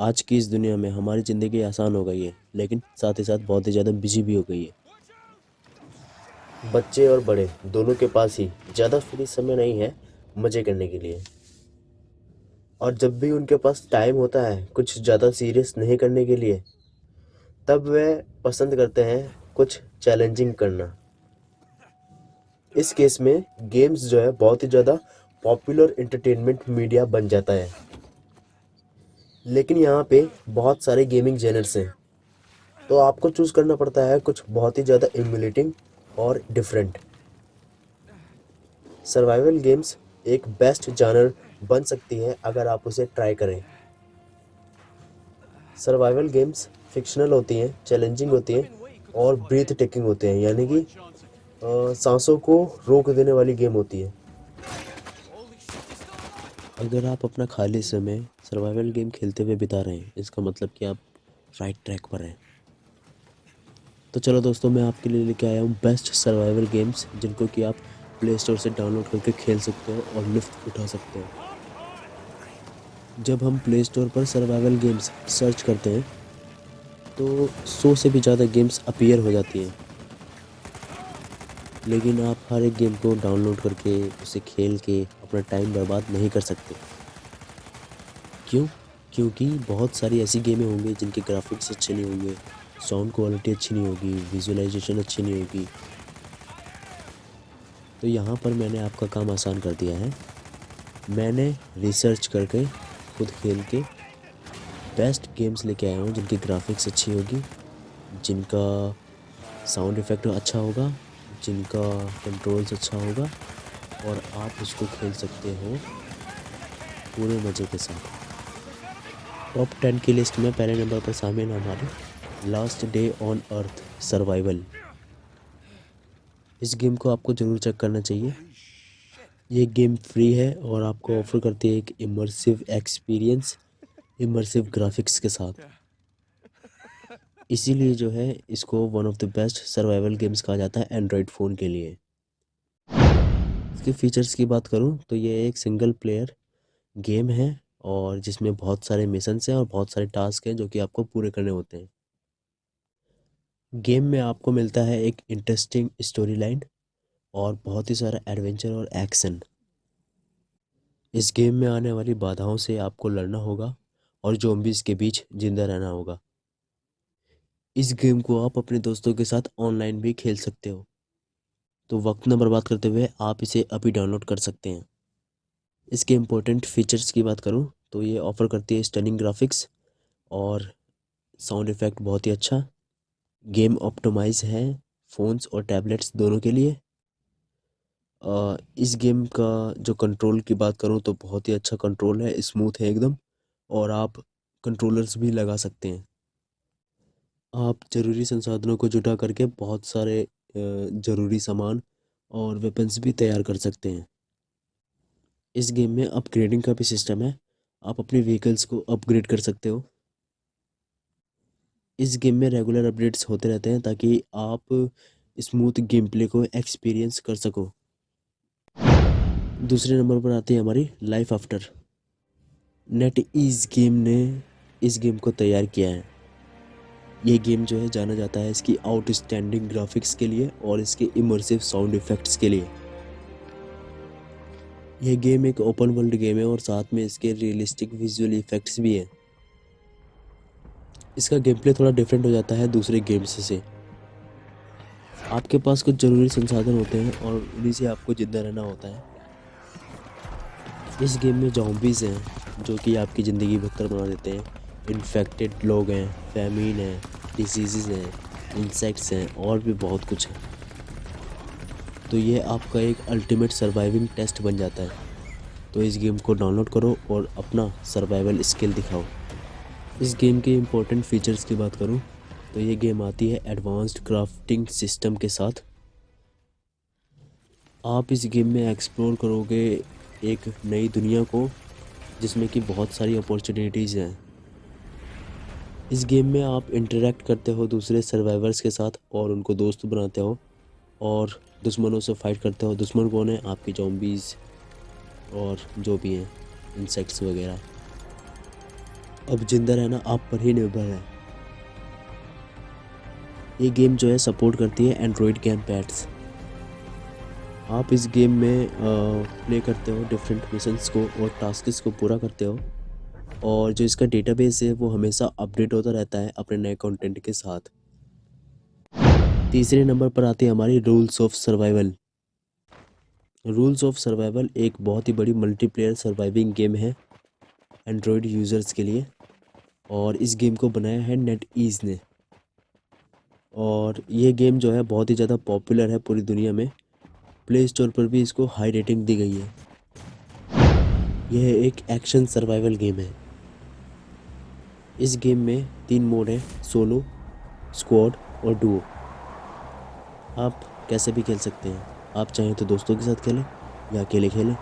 आज की इस दुनिया में हमारी ज़िंदगी आसान हो गई है, लेकिन साथ ही साथ बहुत ही ज़्यादा बिजी भी हो गई है। बच्चे और बड़े दोनों के पास ही ज़्यादा फ्री समय नहीं है मज़े करने के लिए। और जब भी उनके पास टाइम होता है कुछ ज़्यादा सीरियस नहीं करने के लिए, तब वे पसंद करते हैं कुछ चैलेंजिंग करना। इस केस में गेम्स जो है बहुत ही ज़्यादा पॉपुलर एंटरटेनमेंट मीडिया बन जाता है। लेकिन यहाँ पे बहुत सारे गेमिंग जेनर्स हैं, तो आपको चूज़ करना पड़ता है कुछ बहुत ही ज़्यादा इम्युलेटिंग और डिफरेंट। सर्वाइवल गेम्स एक बेस्ट जानर बन सकती है अगर आप उसे ट्राई करें। सर्वाइवल गेम्स फिक्शनल होती हैं, चैलेंजिंग होती हैं और ब्रीथ टेकिंग होते हैं, यानी कि सांसों को रोक देने वाली गेम होती है। अगर आप अपना खाली समय सर्वाइवल गेम खेलते हुए बिता रहे हैं, इसका मतलब कि आप राइट ट्रैक पर हैं। तो चलो दोस्तों, मैं आपके लिए लेके आया हूँ बेस्ट सर्वाइवल गेम्स, जिनको कि आप प्ले स्टोर से डाउनलोड करके खेल सकते हो और लुत्फ़ उठा सकते हो। जब हम प्ले स्टोर पर सर्वाइवल गेम्स सर्च करते हैं तो 100 से भी ज़्यादा गेम्स अपीयर हो जाती हैं, लेकिन आप हर एक गेम को डाउनलोड करके उसे खेल के अपना टाइम बर्बाद नहीं कर सकते। क्यों? क्योंकि बहुत सारी ऐसी गेमें होंगी जिनके ग्राफिक्स अच्छे नहीं होंगे, साउंड क्वालिटी अच्छी नहीं होगी, विजुअलाइजेशन अच्छी नहीं होगी। तो यहाँ पर मैंने आपका काम आसान कर दिया है। मैंने रिसर्च करके खुद खेल के बेस्ट गेम्स लेके आया हूँ जिनकी ग्राफिक्स अच्छी होगी, जिनका साउंड इफ़ेक्ट अच्छा होगा, जिनका कंट्रोल्स अच्छा होगा और आप उसको खेल सकते हो पूरे मज़े के साथ। टॉप 10 की लिस्ट में पहले नंबर पर शामिल है हमारे last day on earth survival. इस गेम को आपको ज़रूर चेक करना चाहिए। ये गेम फ्री है और आपको ऑफर करती है एक इमर्सिव एक्सपीरियंस, इमर्सिव ग्राफिक्स के साथ। इसीलिए जो है इसको one of the best survival games कहा जाता है एंड्रॉयड फ़ोन के लिए। इसके फीचर्स की बात करूं तो ये एक सिंगल प्लेयर गेम है और जिसमें बहुत सारे मिशंस हैं और बहुत सारे टास्क हैं जो कि आपको पूरे करने होते हैं। गेम में आपको मिलता है एक इंटरेस्टिंग स्टोरी लाइन और बहुत ही सारा एडवेंचर और एक्शन। इस गेम में आने वाली बाधाओं से आपको लड़ना होगा और ज़ॉम्बीज़ के बीच जिंदा रहना होगा। इस गेम को आप अपने दोस्तों के साथ ऑनलाइन भी खेल सकते हो, तो वक्त न बर्बाद करते हुए आप इसे अभी डाउनलोड कर सकते हैं। इसके इम्पोर्टेंट फीचर्स की बात करूं तो ये ऑफ़र करती है स्टनिंग ग्राफिक्स और साउंड इफ़ेक्ट बहुत ही अच्छा। गेम ऑप्टिमाइज है फ़ोन्स और टैबलेट्स दोनों के लिए। इस गेम का जो कंट्रोल की बात करूं तो बहुत ही अच्छा कंट्रोल है, स्मूथ है एकदम, और आप कंट्रोलर्स भी लगा सकते हैं। आप ज़रूरी संसाधनों को जुटा करके बहुत सारे ज़रूरी सामान और वेपन्स भी तैयार कर सकते हैं। इस गेम में अपग्रेडिंग का भी सिस्टम है, आप अपने व्हीकल्स को अपग्रेड कर सकते हो। इस गेम में रेगुलर अपडेट्स होते रहते हैं ताकि आप स्मूथ गेम प्ले को एक्सपीरियंस कर सको। दूसरे नंबर पर आती है हमारी life after. NetEase game ने इस गेम को तैयार किया है। ये गेम जो है जाना जाता है इसकी आउटस्टैंडिंग ग्राफिक्स के लिए और इसके इमर्सिव साउंड इफ़ेक्ट्स के लिए। यह गेम एक ओपन वर्ल्ड गेम है और साथ में इसके रियलिस्टिक विजुअल इफ़ेक्ट्स भी हैं। इसका गेम प्ले थोड़ा डिफरेंट हो जाता है दूसरे गेम्स से। आपके पास कुछ ज़रूरी संसाधन होते हैं और उन्हीं से आपको जिंदा रहना होता है। इस गेम में ज़ॉम्बीज़ हैं जो कि आपकी ज़िंदगी बदतर बना देते हैं। इन्फेक्टेड लोग हैं, फैमिन है, डिसीज़ हैं, इंसेक्ट्स हैं और भी बहुत कुछ है। तो ये आपका एक अल्टीमेट सर्वाइविंग टेस्ट बन जाता है। तो इस गेम को डाउनलोड करो और अपना सर्वाइवल स्किल दिखाओ। इस गेम के इम्पोर्टेंट फीचर्स की बात करूं तो ये गेम आती है एडवांस्ड क्राफ्टिंग सिस्टम के साथ। आप इस गेम में एक्सप्लोर करोगे एक नई दुनिया को जिसमें कि बहुत सारी अपॉर्चुनिटीज़ हैं। इस गेम में आप इंटरेक्ट करते हो दूसरे सर्वाइवर्स के साथ और उनको दोस्त बनाते हो और दुश्मनों से फाइट करते हो। दुश्मन कौन है? आपकी ज़ॉम्बीज़ और जो भी हैं, इंसेक्ट्स वगैरह। अब जिंदा रहना आप पर ही निर्भर है। ये गेम जो है सपोर्ट करती है एंड्रॉयड गेम पैड्स। आप इस गेम में प्ले करते हो डिफरेंट मिशंस को और टास्क्स को पूरा करते हो, और जो इसका डेटाबेस है वो हमेशा अपडेट होता रहता है अपने नए कंटेंट के साथ। तीसरे नंबर पर आती है हमारी rules of survival. Rules of survival एक बहुत ही बड़ी मल्टीप्लेयर सर्वाइविंग गेम है एंड्रॉयड यूज़र्स के लिए, और इस गेम को बनाया है नेट ईज ने। और ये गेम जो है बहुत ही ज़्यादा पॉपुलर है पूरी दुनिया में। प्ले स्टोर पर भी इसको हाई रेटिंग दी गई है। यह एक एक्शन सर्वाइवल गेम है। इस गेम में 3 मोड हैं, सोलो, स्क्वाड और डुओ। आप कैसे भी खेल सकते हैं। आप चाहें तो दोस्तों के साथ खेलें या अकेले खेलें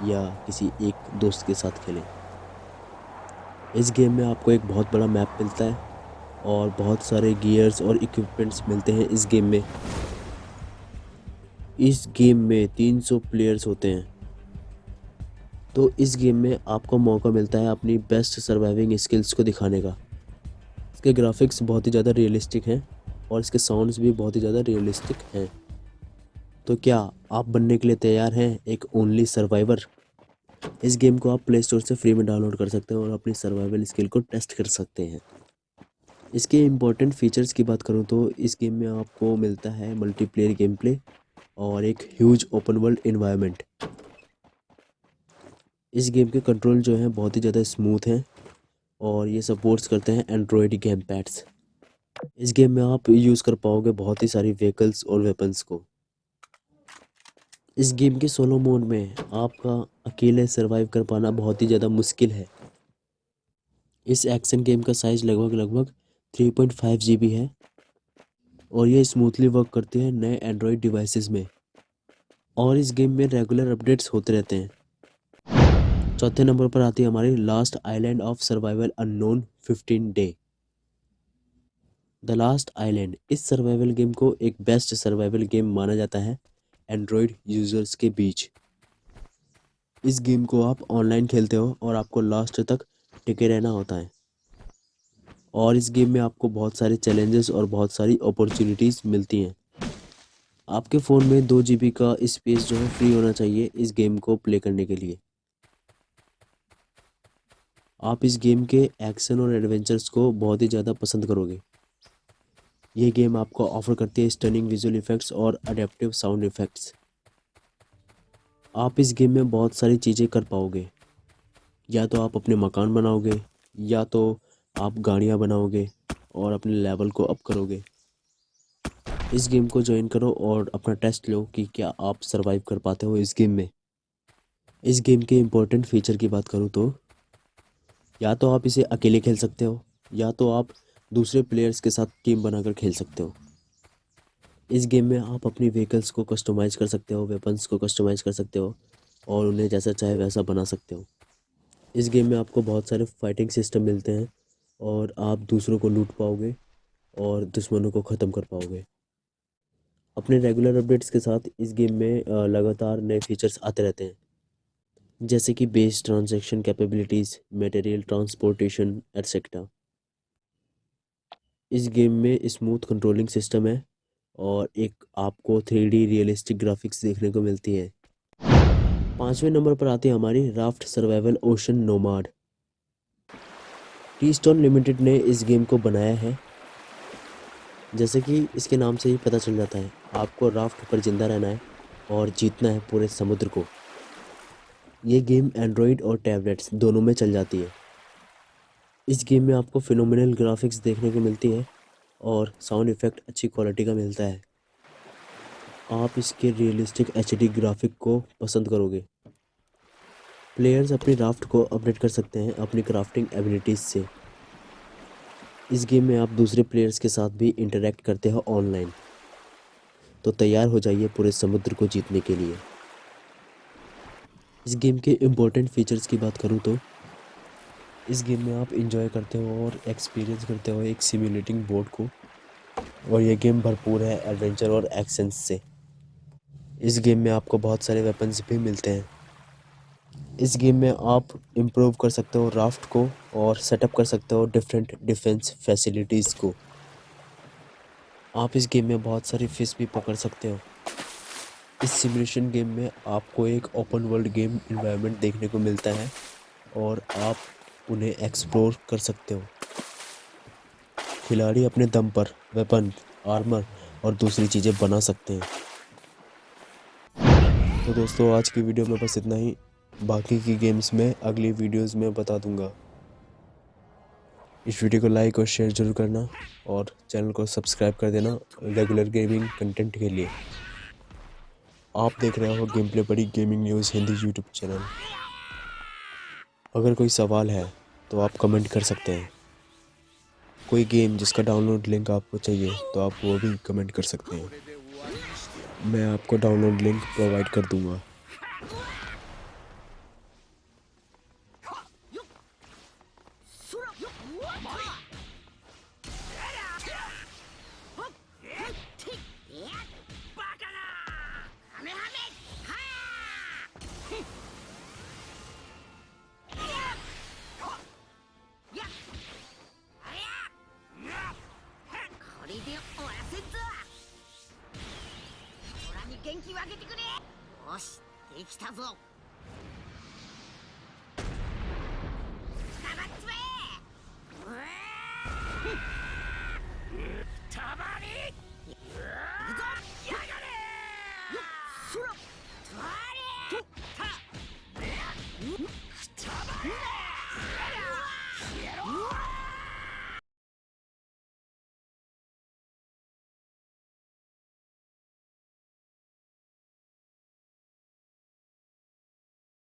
या किसी एक दोस्त के साथ खेलें। इस गेम में आपको एक बहुत बड़ा मैप मिलता है और बहुत सारे गियर्स और इक्विपमेंट्स मिलते हैं इस गेम में। इस गेम में 300 प्लेयर्स होते हैं। तो इस गेम में आपको मौका मिलता है अपनी बेस्ट सर्वाइविंग स्किल्स को दिखाने का। इसके ग्राफिक्स बहुत ही ज़्यादा रियलिस्टिक हैं और इसके साउंड्स भी बहुत ही ज़्यादा रियलिस्टिक हैं। तो क्या आप बनने के लिए तैयार हैं एक ओनली सर्वाइवर? इस गेम को आप प्ले स्टोर से फ्री में डाउनलोड कर सकते हैं और अपनी सर्वाइवल स्किल को टेस्ट कर सकते हैं। इसके इम्पोर्टेंट फीचर्स की बात करूं तो इस गेम में आपको मिलता है मल्टीप्लेयर गेम प्ले और एक ह्यूज ओपन वर्ल्ड इन्वायरमेंट। इस गेम के कंट्रोल जो हैं बहुत ही ज़्यादा स्मूथ हैं और ये सपोर्ट्स करते हैं एंड्रॉयड गेम पैड्स। इस गेम में आप यूज़ कर पाओगे बहुत ही सारी व्हीकल्स और वेपन्स को। इस गेम के सोलो मोड में आपका अकेले सरवाइव कर पाना बहुत ही ज़्यादा मुश्किल है। इस एक्शन गेम का साइज़ लगभग 3.5 GB है और ये स्मूथली वर्क करती है नए एंड्रॉयड डिवाइसेस में, और इस गेम में रेगुलर अपडेट्स होते रहते हैं। चौथे नंबर पर आती है हमारी last island of survival unknown 15 day. The last island इस सर्वाइवल गेम को एक बेस्ट सर्वाइवल गेम माना जाता है एंड्रॉयड यूज़र्स के बीच। इस गेम को आप ऑनलाइन खेलते हो और आपको लास्ट तक टिके रहना होता है, और इस गेम में आपको बहुत सारे चैलेंजेस और बहुत सारी अपॉर्चुनिटीज़ मिलती हैं। आपके फ़ोन में 2 GB का स्पेस जो है फ्री होना चाहिए इस गेम को प्ले करने के लिए। आप इस गेम के एक्शन और एडवेंचर्स को बहुत ही ज़्यादा पसंद करोगे। ये गेम आपको ऑफर करती है स्टनिंग विजुअल इफ़ेक्ट्स और अडेप्टिव साउंड इफ़ेक्ट्स। आप इस गेम में बहुत सारी चीज़ें कर पाओगे। या तो आप अपने मकान बनाओगे, या तो आप गाड़ियाँ बनाओगे और अपने लेवल को अप करोगे। इस गेम को ज्वाइन करो और अपना टेस्ट लो कि क्या आप सरवाइव कर पाते हो इस गेम में। इस गेम के इम्पोर्टेंट फीचर की बात करूँ तो या तो आप इसे अकेले खेल सकते हो या तो आप दूसरे प्लेयर्स के साथ टीम बनाकर खेल सकते हो। इस गेम में आप अपनी व्हीकल्स को कस्टमाइज़ कर सकते हो, वेपन्स को कस्टमाइज़ कर सकते हो और उन्हें जैसा चाहे वैसा बना सकते हो। इस गेम में आपको बहुत सारे फाइटिंग सिस्टम मिलते हैं और आप दूसरों को लूट पाओगे और दुश्मनों को ख़त्म कर पाओगे। अपने रेगुलर अपडेट्स के साथ इस गेम में लगातार नए फीचर्स आते रहते हैं, जैसे कि base transaction capabilities, material transportation etcetera. इस गेम में स्मूथ कंट्रोलिंग सिस्टम है और एक आपको 3D रियलिस्टिक ग्राफिक्स देखने को मिलती है। 5वें नंबर पर आती है हमारी raft survival ocean nomad. Keystone limited ने इस गेम को बनाया है। जैसे कि इसके नाम से ही पता चल जाता है, आपको राफ्ट पर जिंदा रहना है और जीतना है पूरे समुद्र को। ये गेम एंड्रॉयड और टैबलेट्स दोनों में चल जाती है। इस गेम में आपको फिनोमिनल ग्राफिक्स देखने को मिलती है और साउंड इफ़ेक्ट अच्छी क्वालिटी का मिलता है। आप इसके रियलिस्टिक एचडी ग्राफिक को पसंद करोगे। प्लेयर्स अपनी राफ्ट को अपडेट कर सकते हैं अपनी क्राफ्टिंग एबिलिटीज़ से। इस गेम में आप दूसरे प्लेयर्स के साथ भी इंटरेक्ट करते हो ऑनलाइन। तो तैयार हो जाइए पूरे समुद्र को जीतने के लिए। इस गेम के इम्पोर्टेंट फीचर्स की बात करूँ तो इस गेम में आप इंजॉय करते हो और एक्सपीरियंस करते हो एक सिम्युलेटिंग बोट को, और ये गेम भरपूर है एडवेंचर और एक्शंस से। इस गेम में आपको बहुत सारे वेपन्स भी मिलते हैं। इस गेम में आप इम्प्रूव कर सकते हो राफ्ट को और सेटअप कर सकते हो डिफरेंट डिफेंस फैसिलिटीज़ को। आप इस गेम में बहुत सारी फिश भी पकड़ सकते हो। इस सिमुलेशन गेम में आपको एक ओपन वर्ल्ड गेम इन्वायरमेंट देखने को मिलता है और आप उन्हें एक्सप्लोर कर सकते हो। खिलाड़ी अपने दम पर वेपन, आर्मर और दूसरी चीज़ें बना सकते हैं। तो दोस्तों आज की वीडियो में बस इतना ही। बाकी की गेम्स में अगली वीडियोस में बता दूंगा। इस वीडियो को लाइक और शेयर जरूर करना और चैनल को सब्सक्राइब कर देना रेगुलर गेमिंग कंटेंट के लिए। आप देख रहे हो गेम प्ले बड़ी gaming news Hindi YouTube channel. अगर कोई सवाल है तो आप कमेंट कर सकते हैं। कोई गेम जिसका डाउनलोड लिंक आपको चाहिए तो आप वो भी कमेंट कर सकते हैं। मैं आपको डाउनलोड लिंक प्रोवाइड कर दूंगा।元気を上げてくれ。よし、できたぞ。